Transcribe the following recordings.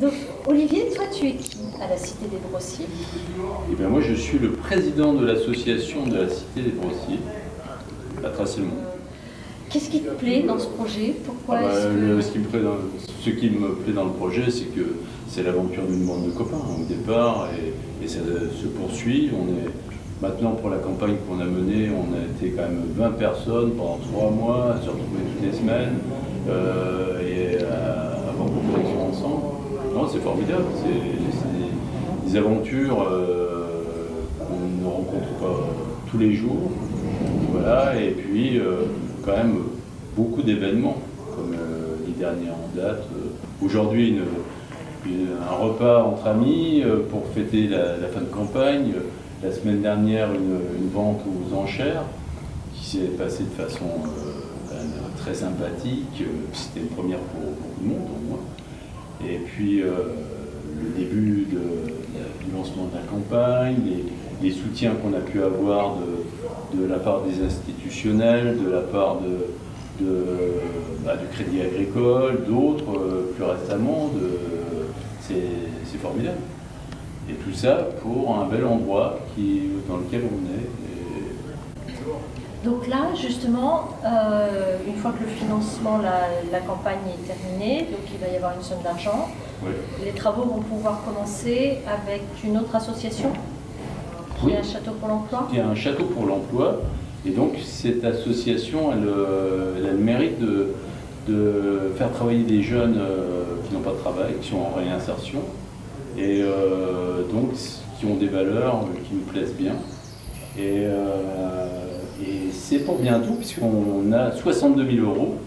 Donc, Olivier, toi, tu es qui à la Cité des Brossiers? Eh bien, moi, je suis le président de l'association de la Cité des Brossiers, à Tracé-le-Mont. Qu'est-ce qui te plaît dans ce projet? Pourquoi ce qui me plaît dans le projet, c'est que c'est l'aventure d'une bande de copains au départ, et ça se poursuit. Maintenant, pour la campagne qu'on a menée, on a été quand même 20 personnes pendant 3 mois, à se retrouver toutes les semaines, et à avoir beaucoup d'actions ensemble. Non, c'est formidable, c'est des aventures qu'on ne rencontre pas tous les jours. Voilà, et puis quand même beaucoup d'événements, comme les derniers en date. Aujourd'hui, un repas entre amis pour fêter la fin de campagne. La semaine dernière, une vente aux enchères qui s'est passée de façon quand même très sympathique. C'était une première pour beaucoup de monde, au moins. Et puis le début du lancement de la campagne, les soutiens qu'on a pu avoir de la part des institutionnels, de la part du Crédit Agricole, d'autres plus récemment, c'est formidable. Et tout ça pour un bel endroit dans lequel on est. Donc là, justement, une fois que le financement, la campagne est terminée, donc il va y avoir une somme d'argent, Oui. Les travaux vont pouvoir commencer avec une autre association qui est un château pour l'emploi. Il y a un château pour l'emploi, et donc cette association, elle a le mérite de faire travailler des jeunes qui n'ont pas de travail, qui sont en réinsertion, et donc qui ont des valeurs qui nous plaisent bien. Et c'est pour bientôt, puisqu'on a 62 000 €,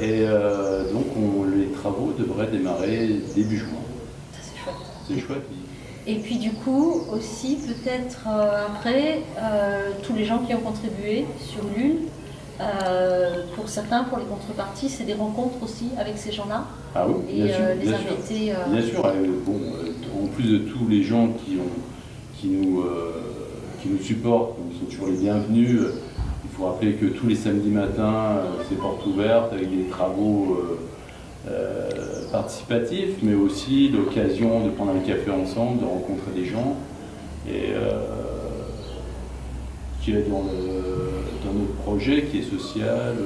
et donc les travaux devraient démarrer début juin. Ça, c'est chouette. C'est chouette. Et puis du coup, aussi peut-être après, tous les gens qui ont contribué sur l'UL, pour certains, pour les contreparties, c'est des rencontres aussi avec ces gens-là. Ah oui, et bien sûr, les bien inviter. Sûr. Bien sûr, en plus de tous les gens qui nous supportent, qui sont toujours les bienvenus, il faut rappeler que tous les samedis matins, c'est porte ouverte avec des travaux participatifs, mais aussi l'occasion de prendre un café ensemble, de rencontrer des gens. Et qui est dans notre projet qui est social,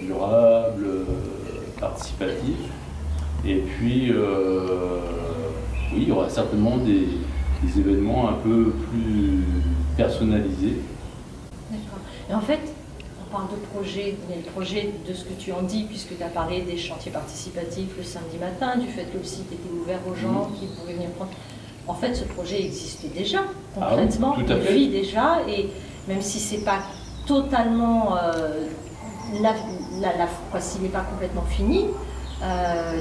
durable, participatif. Et puis, oui, il y aura certainement des événements un peu plus personnalisés. D'accord. Et en fait, on parle de projet, mais le projet de ce que tu en dis, puisque tu as parlé des chantiers participatifs le samedi matin, du fait que le site était ouvert aux gens qui pouvaient venir prendre. En fait, ce projet existe déjà, concrètement, ah oui, tout à fait. il vit déjà, et même si c'est pas totalement, s'il n'est pas complètement fini,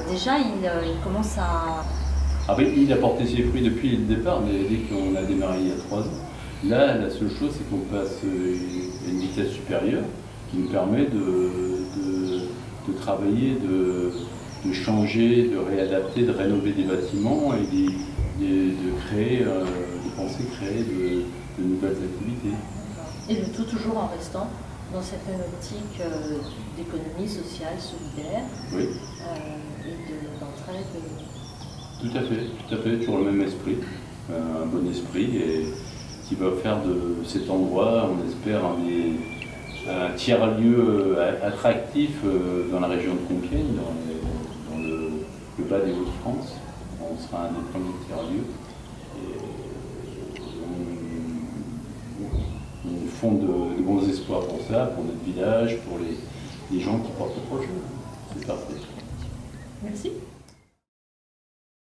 déjà il commence à... Ah ben, il a porté ses fruits depuis le départ, mais dès qu'on a démarré il y a 3 ans. Là, la seule chose, c'est qu'on passe à une vitesse supérieure qui nous permet de travailler, de changer, de réadapter, de rénover des bâtiments et de créer, de penser créer de nouvelles activités. Et le tout toujours en restant dans cette même optique d'économie sociale, solidaire, oui. Et d'entraide. Tout à fait, toujours le même esprit, un bon esprit, et qui va faire de cet endroit, on espère, un tiers-lieu attractif dans la région de Compiègne, dans le bas des Hauts-de-France. On sera un des premiers tiers-lieux. On fonde de bons espoirs pour ça, pour notre village, pour les gens qui portent le projet. C'est parfait. Merci.